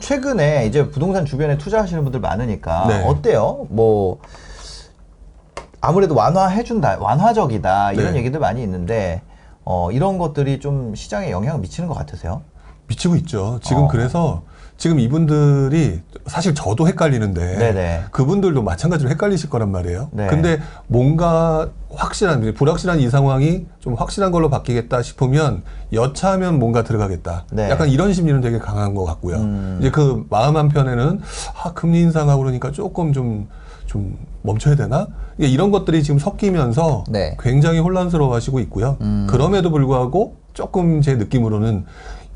최근에 이제 부동산 주변에 투자하시는 분들 많으니까 네. 어때요? 뭐 아무래도 완화해준다, 완화적이다 이런 네. 얘기들 많이 있는데 이런 것들이 좀 시장에 영향을 미치는 것 같으세요? 미치고 있죠. 지금 그래서 지금 이분들이 사실 저도 헷갈리는데 네네. 그분들도 마찬가지로 헷갈리실 거란 말이에요. 네. 근데 뭔가 확실한, 불확실한 이 상황이 좀 확실한 걸로 바뀌겠다 싶으면 여차하면 뭔가 들어가겠다. 네. 약간 이런 심리는 되게 강한 것 같고요. 이제 그 마음 한편에는 금리 인상하고 그러니까 조금 좀 멈춰야 되나? 이런 것들이 지금 섞이면서 네. 굉장히 혼란스러워 하시고 있고요. 그럼에도 불구하고 조금 제 느낌으로는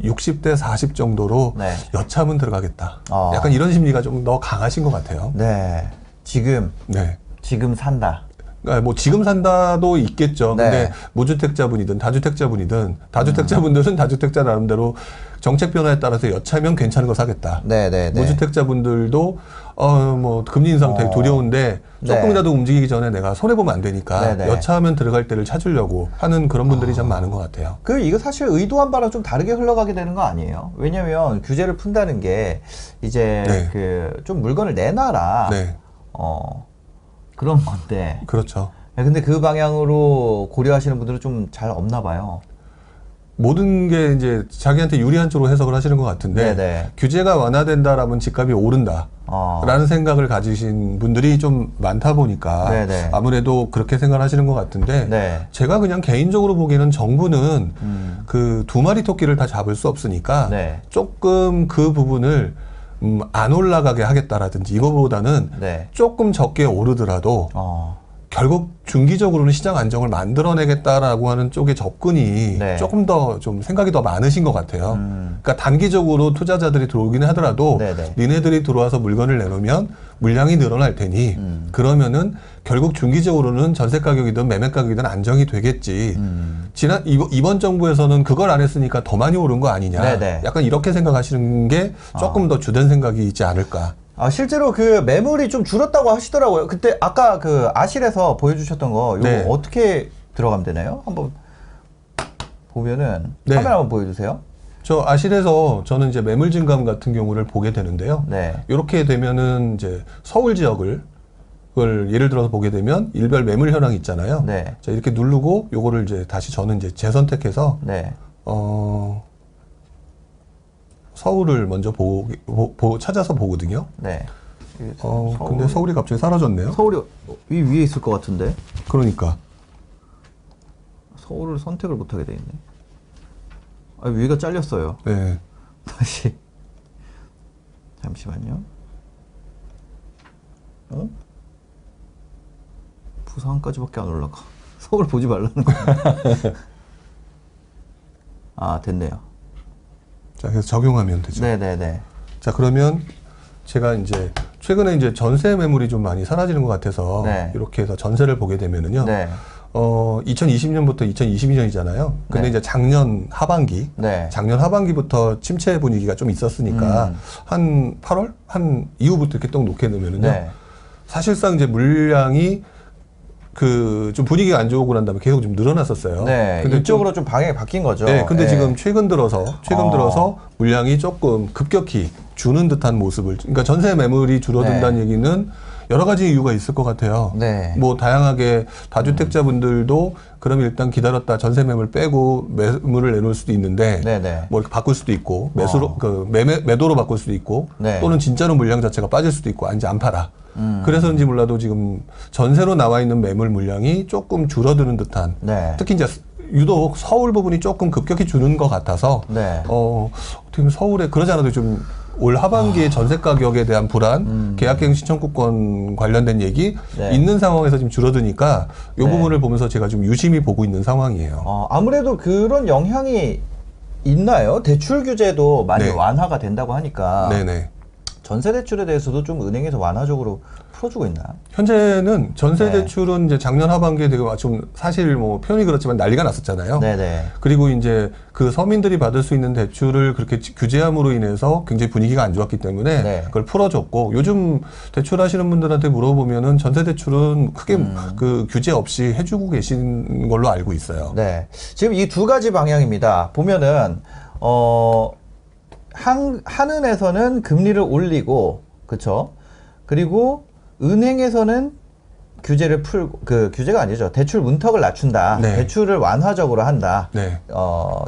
60대 40 정도로 네. 여차하면 들어가겠다. 아. 약간 이런 심리가 좀 더 강하신 것 같아요. 네. 지금 산다. 그러니까 뭐 지금 산다도 있겠죠. 네. 근데 무주택자분이든 다주택자분이든 다주택자분들은 다주택자 나름대로 정책 변화에 따라서 여차하면 괜찮은 거 사겠다. 네네네. 무주택자분들도 뭐 금리 인상 되게 두려운데 조금이라도 움직이기 전에 내가 손해 보면 안 되니까 네네. 여차하면 들어갈 때를 찾으려고 하는 그런 분들이 참 많은 것 같아요. 이거 사실 의도한 바랑 좀 다르게 흘러가게 되는 거 아니에요? 왜냐면 규제를 푼다는 게 이제 네. 좀 물건을 내놔라. 네, 그런 건데. 그렇죠. 근데 그 방향으로 고려하시는 분들은 좀 잘 없나 봐요. 모든 게 이제 자기한테 유리한 쪽으로 해석을 하시는 것 같은데 네네. 규제가 완화된다라면 집값이 오른다. 라는 생각을 가지신 분들이 좀 많다 보니까 네네. 아무래도 그렇게 생각하시는 것 같은데 네. 제가 그냥 개인적으로 보기에는 정부는 그 두 마리 토끼를 다 잡을 수 없으니까 네. 조금 그 부분을 안 올라가게 하겠다라든지 이거보다는 네. 조금 적게 오르더라도 결국 중기적으로는 시장 안정을 만들어내겠다라고 하는 쪽의 접근이 네. 조금 더 좀 생각이 더 많으신 것 같아요. 그러니까 단기적으로 투자자들이 들어오기는 하더라도 네네. 니네들이 들어와서 물건을 내놓으면 물량이 늘어날 테니 그러면은 결국 중기적으로는 전세 가격이든 매매 가격이든 안정이 되겠지. 이번 정부에서는 그걸 안 했으니까 더 많이 오른 거 아니냐. 네네. 약간 이렇게 생각하시는 게 조금 더 주된 생각이 있지 않을까. 실제로 그 매물이 좀 줄었다고 하시더라고요. 그때 아까 그 아실에서 보여주셨던 거 이거 네. 어떻게 들어가면 되나요? 한번 보면은 네. 카메라 한번 보여주세요. 저 아실에서 저는 이제 매물 증감 같은 경우를 보게 되는데요. 네. 이렇게 되면은 이제 서울 지역을 그걸 예를 들어서 보게 되면 일별 매물 현황이 있잖아요. 네. 자, 이렇게 누르고 요거를 이제 다시 저는 이제 재선택해서 네. 서울을 먼저 찾아서 보거든요. 네. 근데 서울이 갑자기 사라졌네요. 서울이 이 위에 있을 것 같은데 그러니까. 서울을 선택을 못하게 돼 있네. 위가 잘렸어요. 네. 다시 잠시만요. 부산까지밖에 안 올라가. 서울 보지 말라는 거야. 됐네요. 자, 그래서 적용하면 되죠. 네네네. 자, 그러면 제가 이제 최근에 이제 전세 매물이 좀 많이 사라지는 것 같아서 네. 이렇게 해서 전세를 보게 되면은요. 네. 2020년부터 2022년이잖아요. 근데 네. 이제 작년 하반기부터 침체 분위기가 좀 있었으니까 한 8월 한 이후부터 이렇게 딱 놓게 되면은요. 네. 사실상 이제 물량이 좀 분위기가 안 좋고 난 다음에 계속 좀 늘어났었어요. 네. 근데 이쪽으로 좀 방향이 바뀐 거죠. 네, 근데 네. 지금 최근 들어서 물량이 조금 급격히 주는 듯한 모습을, 그러니까 전세 매물이 줄어든다는 얘기는 여러 가지 이유가 있을 것 같아요. 네. 뭐 다양하게 다주택자분들도 그러면 일단 기다렸다 전세 매물 빼고 매물을 내놓을 수도 있는데 네네. 뭐 이렇게 바꿀 수도 있고 매수로 매도로 바꿀 수도 있고 네. 또는 진짜로 물량 자체가 빠질 수도 있고 이제 안 팔아. 그래서인지 몰라도 지금 전세로 나와 있는 매물 물량이 조금 줄어드는 듯한. 네. 특히 이제 유독 서울 부분이 조금 급격히 주는 것 같아서 네. 어떻게 보면 서울에 그러지 않아도 좀 올 하반기에 전세 가격에 대한 불안, 계약갱 신청구권 관련된 얘기 네. 있는 상황에서 지금 줄어드니까 이 네. 부분을 보면서 제가 좀 유심히 보고 있는 상황이에요. 아무래도 그런 영향이 있나요? 대출 규제도 많이 네. 완화가 된다고 하니까 네네. 전세 대출에 대해서도 좀 은행에서 완화적으로 풀어주고 있나요? 현재는 전세 네. 대출은 이제 작년 하반기에 되게 좀 사실 뭐 표현이 그렇지만 난리가 났었잖아요. 네네. 그리고 이제 그 서민들이 받을 수 있는 대출을 그렇게 규제함으로 인해서 굉장히 분위기가 안 좋았기 때문에 네. 그걸 풀어줬고 요즘 대출하시는 분들한테 물어보면은 전세 대출은 크게 그 규제 없이 해주고 계신 걸로 알고 있어요. 네. 지금 이 두 가지 방향입니다. 보면은 한은에서는 금리를 올리고, 그쵸? 그리고 은행에서는 규제를 풀고, 규제가 아니죠. 대출 문턱을 낮춘다. 네. 대출을 완화적으로 한다. 네.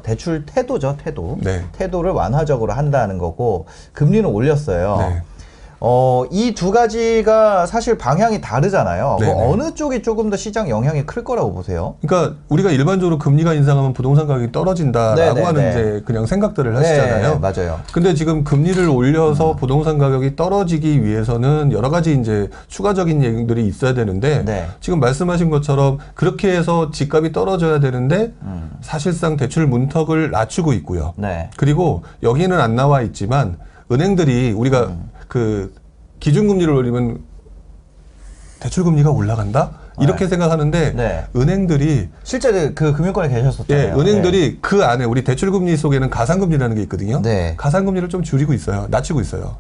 대출 태도죠, 태도. 네. 태도를 완화적으로 한다는 거고, 금리는 올렸어요. 네. 이 두 가지가 사실 방향이 다르잖아요. 네네. 어느 쪽이 조금 더 시장 영향이 클 거라고 보세요? 그러니까 우리가 일반적으로 금리가 인상하면 부동산 가격이 떨어진다라고 네네네. 하는 이제 그냥 생각들을 하시잖아요. 네, 맞아요. 근데 지금 금리를 올려서 부동산 가격이 떨어지기 위해서는 여러 가지 이제 추가적인 얘기들이 있어야 되는데 네. 지금 말씀하신 것처럼 그렇게 해서 집값이 떨어져야 되는데 사실상 대출 문턱을 낮추고 있고요. 네. 그리고 여기는 안 나와 있지만 은행들이 우리가 그 기준금리를 올리면 대출금리가 올라간다? 이렇게 생각하는데 네. 은행들이 실제 그 금융권에 계셨었잖아요. 예, 은행들이 그 안에 우리 대출금리 속에는 가산금리라는 게 있거든요. 네. 가산금리를 좀 줄이고 있어요. 낮추고 있어요.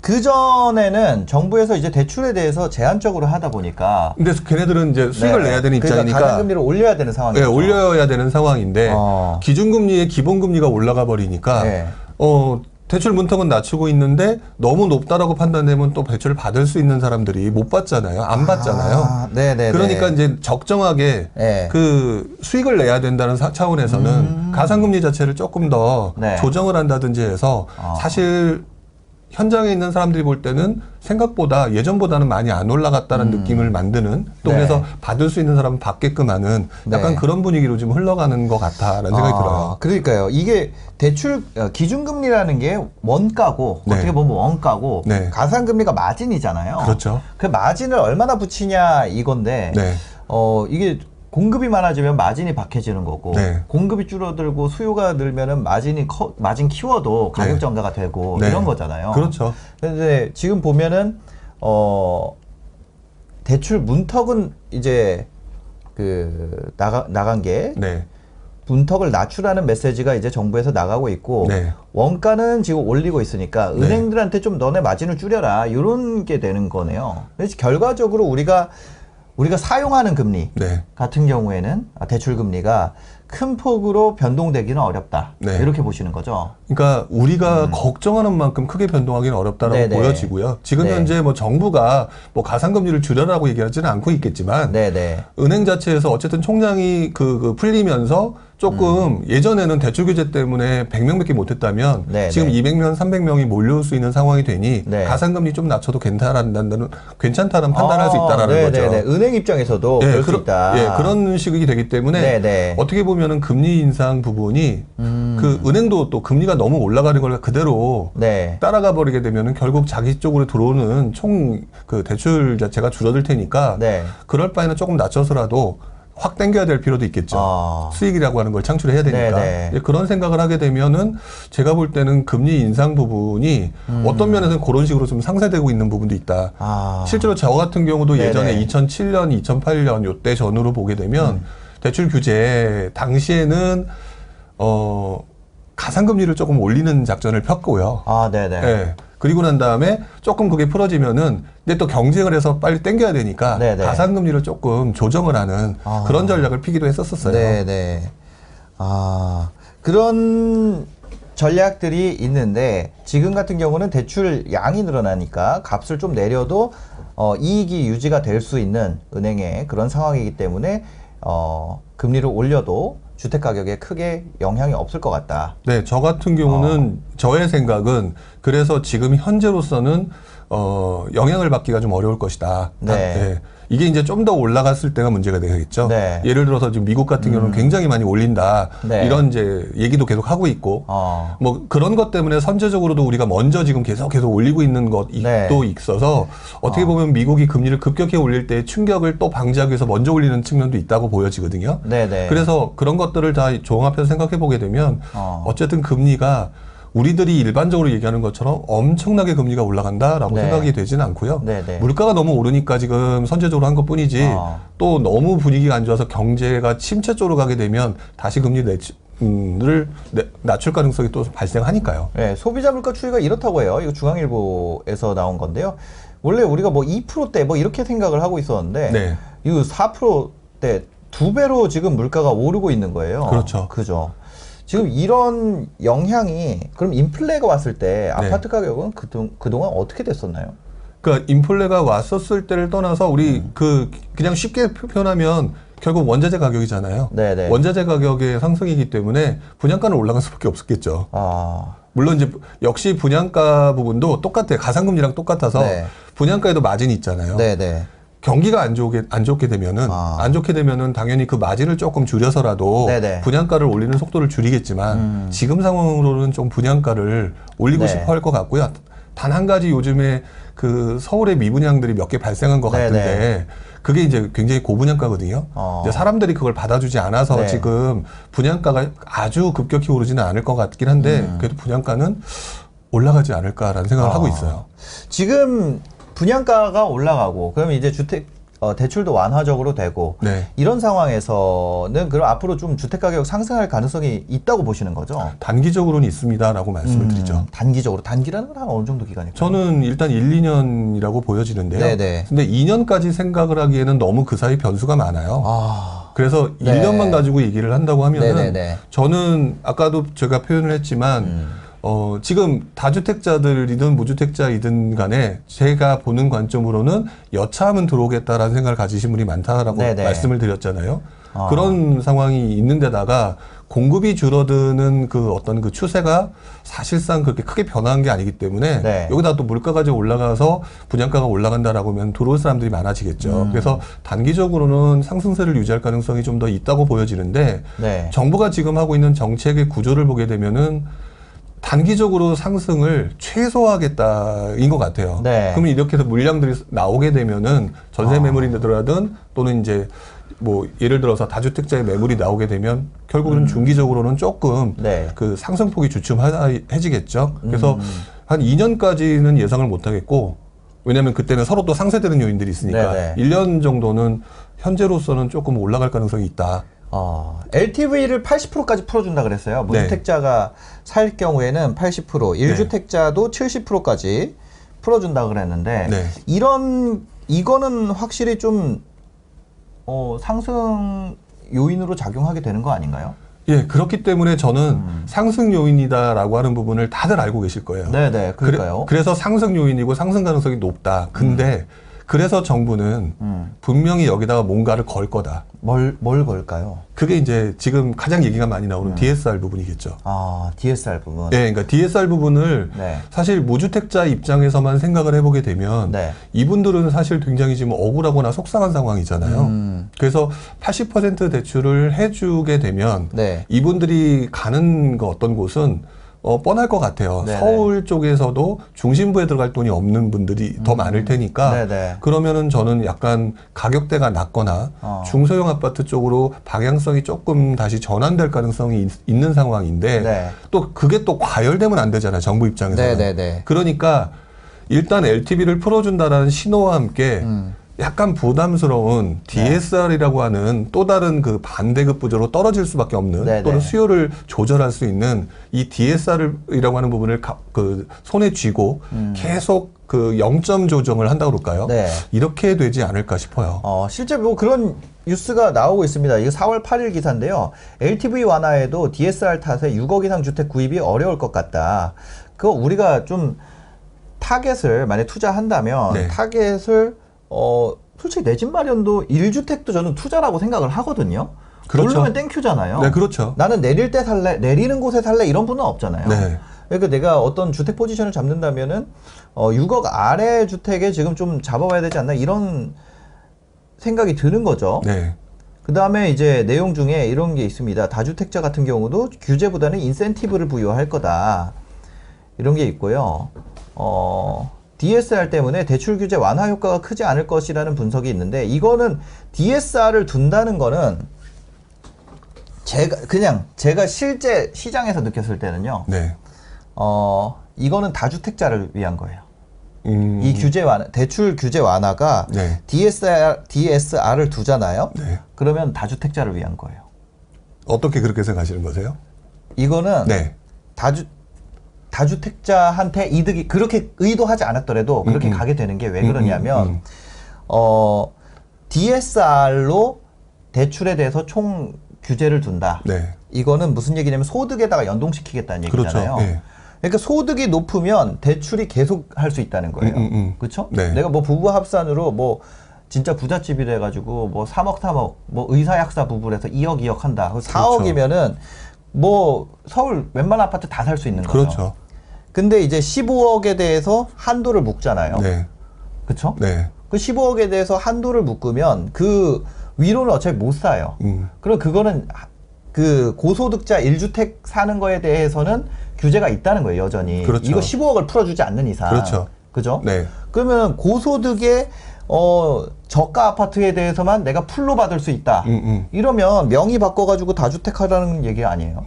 그전에는 정부에서 이제 대출에 대해서 제한적으로 하다 보니까 근데 걔네들은 이제 수익을 내야 되는 그러니까 입장이니까 가산금리를 올려야 되는 예, 상황이죠. 올려야 되는 상황인데 기준금리의 기본금리가 올라가 버리니까 네. 대출 문턱은 낮추고 있는데 너무 높다라고 판단되면 또 대출을 받을 수 있는 사람들이 못 받잖아요. 안 받잖아요. 네네. 그러니까 이제 적정하게 네. 그 수익을 내야 된다는 차원에서는 가산금리 자체를 조금 더 네. 조정을 한다든지 해서 사실 현장에 있는 사람들이 볼 때는 생각보다 예전보다는 많이 안 올라갔다는 느낌을 만드는 또 네. 그래서 받을 수 있는 사람은 받게끔 하는 약간 네. 그런 분위기로 좀 흘러가는 것 같다라는 생각이 들어요. 그러니까요. 이게 대출 기준금리라는 게 원가고 네. 어떻게 보면 원가고 네. 가산금리가 마진이잖아요. 그렇죠. 그 마진을 얼마나 붙이냐 이건데 네. 이게 공급이 많아지면 마진이 박해지는 거고 네. 공급이 줄어들고 수요가 늘면은 마진 키워도 가격 네. 전가가 되고 네. 이런 거잖아요. 그렇죠. 근데 지금 보면은 대출 문턱은 이제 나간 게 네. 문턱을 낮추라는 메시지가 이제 정부에서 나가고 있고 네. 원가는 지금 올리고 있으니까 네. 은행들한테 좀 너네 마진을 줄여라 이런 게 되는 거네요. 그래서 결과적으로 우리가 사용하는 금리 네. 같은 경우에는 대출 금리가 큰 폭으로 변동되기는 어렵다. 네. 이렇게 보시는 거죠. 그러니까 우리가 걱정하는 만큼 크게 변동하기는 어렵다라고 네네. 보여지고요. 지금 네. 현재 뭐 정부가 뭐 가산금리를 줄여라고 얘기하지는 않고 있겠지만 네네. 은행 자체에서 어쨌든 총량이 풀리면서 조금 예전에는 대출 규제 때문에 100명밖에 못했다면 네, 지금 네. 200명, 300명이 몰려올 수 있는 상황이 되니 네. 가산금리 좀 낮춰도 괜찮다는 판단할 수 있다라는 거죠. 네네네. 은행 입장에서도 그럴 수 있다. 예, 그런 식이 되기 때문에 네네. 어떻게 보면은 금리 인상 부분이 그 은행도 또 금리가 너무 올라가는 걸 그대로 네. 따라가 버리게 되면은 결국 자기 쪽으로 들어오는 총 그 대출 자체가 줄어들 테니까 네. 그럴 바에는 조금 낮춰서라도 확 당겨야 될 필요도 있겠죠. 수익이라고 하는 걸 창출해야 되니까. 네네. 그런 생각을 하게 되면은 제가 볼 때는 금리 인상 부분이 어떤 면에서는 그런 식으로 좀 상쇄되고 있는 부분도 있다. 실제로 저 같은 경우도 네네. 예전에 2007년, 2008년 요때 전후로 보게 되면 대출 규제 당시에는 가산금리를 조금 올리는 작전을 폈고요. 네네. 예. 그리고 난 다음에 조금 그게 풀어지면은 근데 또 경쟁을 해서 빨리 땡겨야 되니까 네네. 가산금리를 조금 조정을 하는 그런 전략을 피기도 했었어요. 네네. 그런 전략들이 있는데 지금 같은 경우는 대출 양이 늘어나니까 값을 좀 내려도 이익이 유지가 될 수 있는 은행의 그런 상황이기 때문에 금리를 올려도 주택 가격에 크게 영향이 없을 것 같다. 네, 저 같은 경우는 저의 생각은 그래서 지금 현재로서는 영향을 받기가 좀 어려울 것이다. 네. 이게 이제 좀 더 올라갔을 때가 문제가 되겠죠. 네. 예를 들어서 지금 미국 같은 경우는 굉장히 많이 올린다. 네. 이런 이제 얘기도 계속 하고 있고 뭐 그런 것 때문에 선제적으로도 우리가 먼저 지금 계속 올리고 있는 것도 네. 있어서 어떻게 보면 미국이 금리를 급격히 올릴 때 충격을 또 방지하기 위해서 먼저 올리는 측면도 있다고 보여지거든요. 네네. 그래서 그런 것들을 다 종합해서 생각해 보게 되면 어쨌든 금리가 우리들이 일반적으로 얘기하는 것처럼 엄청나게 금리가 올라간다라고 네. 생각이 되지는 않고요. 네네. 물가가 너무 오르니까 지금 선제적으로 한 것뿐이지 또 너무 분위기가 안 좋아서 경제가 침체 쪽으로 가게 되면 다시 금리를 낮출 가능성이 또 발생하니까요. 네, 소비자 물가 추이가 이렇다고 해요. 이거 중앙일보에서 나온 건데요. 원래 우리가 뭐 2%대 뭐 이렇게 생각을 하고 있었는데 네. 이거 4%대 2배로 지금 물가가 오르고 있는 거예요. 그렇죠. 그죠. 지금 이런 영향이 그럼 인플레가 왔을 때 아파트 가격은 그동안 어떻게 됐었나요? 그러니까 인플레가 왔었을 때를 떠나서 우리 그냥 쉽게 표현하면 결국 원자재 가격이잖아요. 네네. 원자재 가격의 상승이기 때문에 분양가는 올라갈 수밖에 없었겠죠. 아, 물론 이제 역시 분양가 부분도 똑같아요. 가상금리랑 똑같아서 네. 분양가에도 마진이 있잖아요. 네네. 경기가 안 좋게 되면은 안 좋게 되면은 당연히 그 마진을 조금 줄여서라도 네네. 분양가를 올리는 속도를 줄이겠지만 지금 상황으로는 좀 분양가를 올리고 네. 싶어 할 것 같고요. 단 한 가지 요즘에 그 서울의 미분양들이 몇 개 발생한 것 같은데 네네. 그게 이제 굉장히 고분양가거든요. 이제 사람들이 그걸 받아주지 않아서 네. 지금 분양가가 아주 급격히 오르지는 않을 것 같긴 한데 그래도 분양가는 올라가지 않을까라는 생각을 하고 있어요. 지금 분양가가 올라가고 그러면 이제 대출도 완화적으로 되고 네. 이런 상황에서는 그럼 앞으로 좀 주택가격 상승할 가능성이 있다고 보시는 거죠? 단기적으로는 있습니다라고 말씀을 드리죠. 단기적으로. 단기라는 건 한 어느 정도 기간일까요? 저는 일단 1, 2년이라고 보여지는데요. 네네. 근데 2년까지 생각을 하기에는 너무 그 사이 변수가 많아요. 아, 그래서 네. 1년만 가지고 얘기를 한다고 하면은 네네네. 저는 아까도 제가 표현을 했지만 지금 다주택자들이든 무주택자이든 간에 제가 보는 관점으로는 여차하면 들어오겠다라는 생각을 가지신 분이 많다라고 네네. 말씀을 드렸잖아요. 그런 상황이 있는데다가 공급이 줄어드는 그 어떤 그 추세가 사실상 그렇게 크게 변화한 게 아니기 때문에 네. 여기다 또 물가가 좀 올라가서 분양가가 올라간다라고 하면 들어올 사람들이 많아지겠죠. 그래서 단기적으로는 상승세를 유지할 가능성이 좀 더 있다고 보여지는데 네. 정부가 지금 하고 있는 정책의 구조를 보게 되면은 단기적으로 상승을 최소화하겠다인 것 같아요. 네. 그러면 이렇게 해서 물량들이 나오게 되면은 전세 매물이더라든 또는 이제 뭐 예를 들어서 다주택자의 매물이 나오게 되면 결국은 중기적으로는 조금 네. 그 상승폭이 주춤해지겠죠. 그래서 한 2년까지는 예상을 못 하겠고 왜냐하면 그때는 서로 또 상쇄되는 요인들이 있으니까 네네. 1년 정도는 현재로서는 조금 올라갈 가능성이 있다. LTV를 80%까지 풀어준다 그랬어요. 무주택자가 살 경우에는 80%, 1주택자도 70%까지 풀어준다 그랬는데 네. 이거는 확실히 좀 상승 요인으로 작용하게 되는 거 아닌가요? 예, 그렇기 때문에 저는 상승 요인이다라고 하는 부분을 다들 알고 계실 거예요. 네네, 그러니까요. 그래서 상승 요인이고 상승 가능성이 높다. 근데 그래서 정부는 분명히 여기다가 뭔가를 걸 거다. 뭘 걸까요? 그게 이제 지금 가장 얘기가 많이 나오는 DSR 부분이겠죠. DSR 부분. 네, 그러니까 DSR 부분을 네. 사실 무주택자 입장에서만 생각을 해보게 되면 네. 이분들은 사실 굉장히 지금 억울하거나 속상한 상황이잖아요. 그래서 80% 대출을 해주게 되면 네. 이분들이 가는 그 어떤 곳은 뻔할 것 같아요. 네네. 서울 쪽에서도 중심부에 들어갈 돈이 없는 분들이 더 많을 테니까 네네. 그러면은 저는 약간 가격대가 낮거나 중소형 아파트 쪽으로 방향성이 조금 다시 전환될 가능성이 있는 상황인데 네. 또 그게 또 과열되면 안 되잖아요. 정부 입장에서는. 네네네. 그러니까 일단 LTV를 풀어준다라는 신호와 함께 약간 부담스러운 DSR이라고 하는 또 다른 그 반대급 구조로 떨어질 수밖에 없는 네네. 또는 수요를 조절할 수 있는 이 DSR이라고 하는 부분을 그 손에 쥐고 계속 그 0점 조정을 한다고 그럴까요? 네. 이렇게 되지 않을까 싶어요. 실제 뭐 그런 뉴스가 나오고 있습니다. 이거 4월 8일 기사인데요. LTV 완화에도 DSR 탓에 6억 이상 주택 구입이 어려울 것 같다. 그거 우리가 좀 타겟을 만약 투자한다면 네. 타겟을 솔직히 내 집 마련도 1주택도 저는 투자라고 생각을 하거든요. 그렇죠. 오르면 땡큐잖아요. 네, 그렇죠. 나는 내릴 때 살래, 내리는 곳에 살래 이런 분은 없잖아요. 네. 그러니까 내가 어떤 주택 포지션을 잡는다면은 6억 아래 주택에 지금 좀 잡아봐야 되지 않나 이런 생각이 드는 거죠. 네. 그 다음에 이제 내용 중에 이런 게 있습니다. 다주택자 같은 경우도 규제보다는 인센티브를 부여할 거다. 이런 게 있고요. DSR 때문에 대출 규제 완화 효과가 크지 않을 것이라는 분석이 있는데 이거는 DSR을 둔다는 거는 제가 실제 시장에서 느꼈을 때는요. 네. 이거는 다주택자를 위한 거예요. 이 규제 완화, 대출 규제 완화가 네. DSR을 두잖아요. 네. 그러면 다주택자를 위한 거예요. 어떻게 그렇게 생각하시는 거세요? 이거는 네. 다주택자한테 이득이 그렇게 의도하지 않았더라도 그렇게 가게 되는 게 왜 그러냐면 DSR로 대출에 대해서 총 규제를 둔다. 네. 이거는 무슨 얘기냐면 소득에다가 연동시키겠다는 얘기잖아요. 그렇죠. 예. 그러니까 소득이 높으면 대출이 계속 할 수 있다는 거예요. 그렇죠? 네. 내가 뭐 부부 합산으로 뭐 진짜 부잣집이래 가지고 뭐 3억 3억 뭐 의사약사 부부래서 2억 2억 한다. 4억이면은 뭐 서울 웬만한 아파트 다 살 수 있는 거죠. 그렇죠. 근데 이제 15억에 대해서 한도를 묶잖아요. 네. 그렇죠? 네. 그 15억에 대해서 한도를 묶으면 그 위로는 어차피 못 사요. 그럼 그거는 그 고소득자 1주택 사는 거에 대해서는 규제가 있다는 거예요, 여전히. 그렇죠. 이거 15억을 풀어주지 않는 이상. 그렇죠. 그죠? 네. 그러면 고소득의 저가 아파트에 대해서만 내가 풀로 받을 수 있다. 이러면 명의 바꿔가지고 다주택 하라는 얘기 아니에요.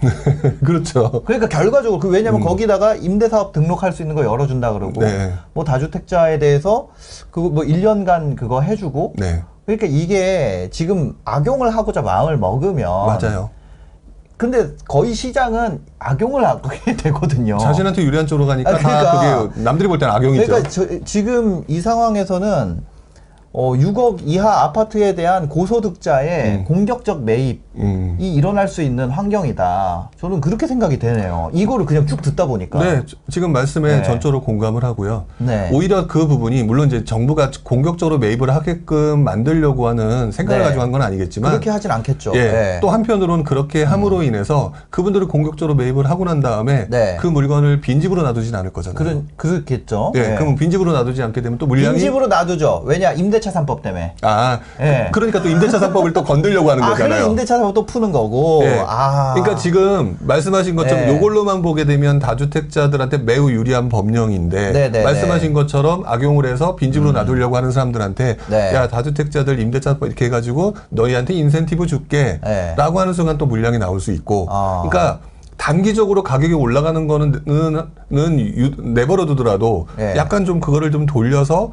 그렇죠. 그러니까 결과적으로 왜냐면 거기다가 임대사업 등록할 수 있는 거 열어준다 그러고 네. 뭐 다주택자에 대해서 그거 뭐 1년간 그거 해주고 네. 그러니까 이게 지금 악용을 하고자 마음을 먹으면 맞아요. 근데 거의 시장은 악용을 하게 되거든요. 자신한테 유리한 쪽으로 가니까 그러니까, 다 그게 남들이 볼 때는 악용이죠. 그러니까 지금 이 상황에서는 6억 이하 아파트에 대한 고소득자의 공격적 매입이 일어날 수 있는 환경이다. 저는 그렇게 생각이 되네요. 이거를 그냥 쭉 듣다 보니까. 네, 지금 말씀에 네. 전적으로 공감을 하고요. 네. 오히려 그 부분이 물론 이제 정부가 공격적으로 매입을 하게끔 만들려고 하는 생각을 네. 가지고 한 건 아니겠지만 그렇게 하진 않겠죠. 예, 네. 또 한편으로는 그렇게 함으로 인해서 그분들을 공격적으로 매입을 하고 난 다음에 네. 그 물건을 빈집으로 놔두진 않을 거잖아요. 그렇겠죠. 예, 네. 그러면 빈집으로 놔두지 않게 되면 또 물량이 빈집으로 놔두죠. 왜냐 임대차 3법 때문에. 예. 그러니까 또 임대차 3법을 또 건들려고 하는 거잖아요. 그래 임대차 3법 또 푸는 거고. 예. 그러니까 지금 말씀하신 것처럼 네. 요걸로만 보게 되면 다주택자들한테 매우 유리한 법령인데 네, 말씀하신 것처럼 악용을 해서 빈집으로 놔두려고 하는 사람들한테 네. 야 다주택자들 임대차 이렇게 해가지고 너희한테 인센티브 줄게 네. 라고 하는 순간 또 물량이 나올 수 있고 아. 그러니까 단기적으로 가격이 올라가는 거는 내버려 두더라도 네. 약간 좀 그거를 좀 돌려서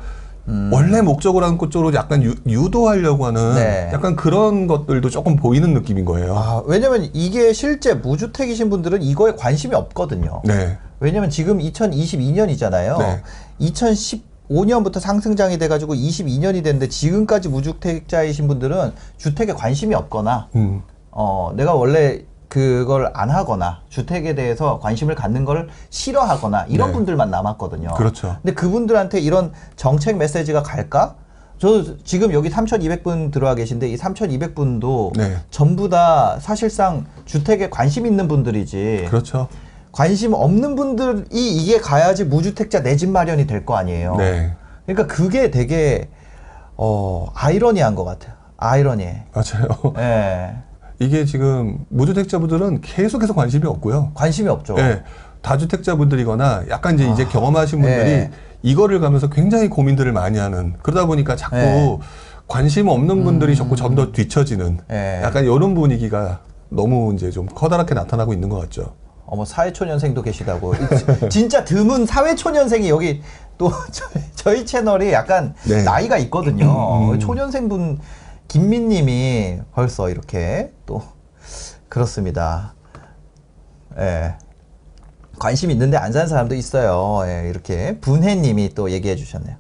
원래 목적으로 한 쪽으로 약간 유도하려고 하는 네. 약간 그런 것들도 조금 보이는 느낌인 거예요. 왜냐면 이게 실제 무주택이신 분들은 이거에 관심이 없거든요. 네. 왜냐면 지금 2022년이잖아요. 네. 2015년부터 상승장이 돼가지고 22년이 됐는데 지금까지 무주택자이신 분들은 주택에 관심이 없거나 내가 원래 그걸 안 하거나 주택에 대해서 관심을 갖는 걸 싫어하거나 이런 네. 분들만 남았거든요. 그렇죠. 근데 그분들한테 이런 정책 메시지가 갈까? 저 지금 여기 3,200분 들어와 계신데 이 3,200분도 네. 전부 다 사실상 주택에 관심 있는 분들이지. 그렇죠. 관심 없는 분들이 이게 가야지 무주택자 내 집 마련이 될 거 아니에요. 네. 그러니까 그게 되게 아이러니한 것 같아요. 아이러니해. 맞아요. 예. 이게 지금 무주택자분들은 계속해서 관심이 없고요. 관심이 없죠. 예. 다주택자분들이거나 약간 이제 경험하신 분들이 예. 이거를 가면서 굉장히 고민들을 많이 하는 그러다 보니까 자꾸 예. 관심 없는 분들이 자꾸 좀 더 뒤처지는 예. 약간 이런 분위기가 너무 이제 좀 커다랗게 나타나고 있는 것 같죠. 사회초년생도 계시다고. 진짜 드문 사회초년생이 여기 또 저희 채널이 약간 네. 나이가 있거든요. 초년생분 김민님이 벌써 이렇게 또 그렇습니다. 예. 관심 있는데 안 사는 사람도 있어요. 예, 이렇게 분해님이 또 얘기해 주셨네요.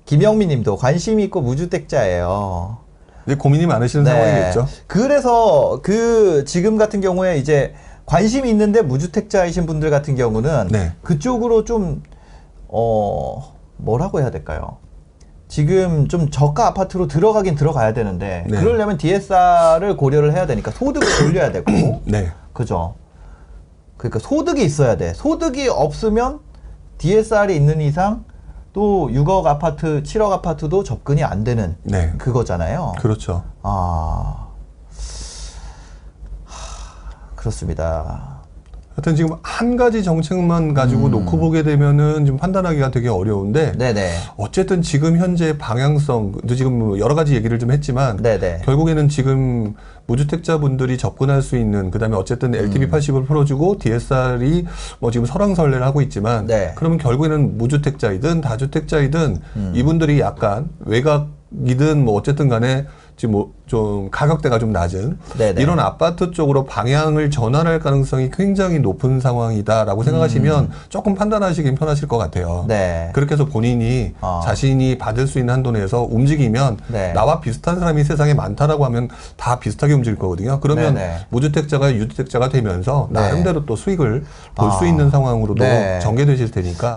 김영민님도 관심 있고 무주택자예요. 이제 고민이 많으시는 네. 상황이겠죠. 그래서 지금 같은 경우에 이제 관심이 있는데 무주택자이신 분들 같은 경우는 네. 그쪽으로 좀 뭐라고 해야 될까요? 지금 좀 저가 아파트로 들어가긴 들어가야 되는데 네. 그러려면 DSR을 고려를 해야 되니까 소득을 올려야 되고 네. 그죠? 그러니까 소득이 있어야 돼. 소득이 없으면 DSR이 있는 이상 또 6억 아파트, 7억 아파트도 접근이 안 되는 네. 그거잖아요. 그렇죠. 그렇습니다. 하여튼 지금 한 가지 정책만 가지고 놓고 보게 되면은 좀 판단하기가 되게 어려운데 네네. 어쨌든 지금 현재 방향성도 지금 뭐 여러 가지 얘기를 좀 했지만 네네. 결국에는 지금 무주택자분들이 접근할 수 있는 그다음에 어쨌든 LTV 80을 풀어주고 DSR이 뭐 지금 설왕설래를 하고 있지만 네. 그러면 결국에는 무주택자이든 다주택자이든 이분들이 약간 외곽이든 뭐 어쨌든 간에 지금 뭐 좀 가격대가 좀 낮은 네네. 이런 아파트 쪽으로 방향을 전환할 가능성이 굉장히 높은 상황이다라고 생각하시면 조금 판단하시긴 편하실 것 같아요. 네. 그렇게 해서 본인이 자신이 받을 수 있는 한도 내에서 움직이면 네. 나와 비슷한 사람이 세상에 많다라고 하면 다 비슷하게 움직일 거거든요. 그러면 네네. 무주택자가 유주택자가 되면서 네. 나름대로 또 수익을 볼 수 아. 있는 상황으로도 네. 전개되실 테니까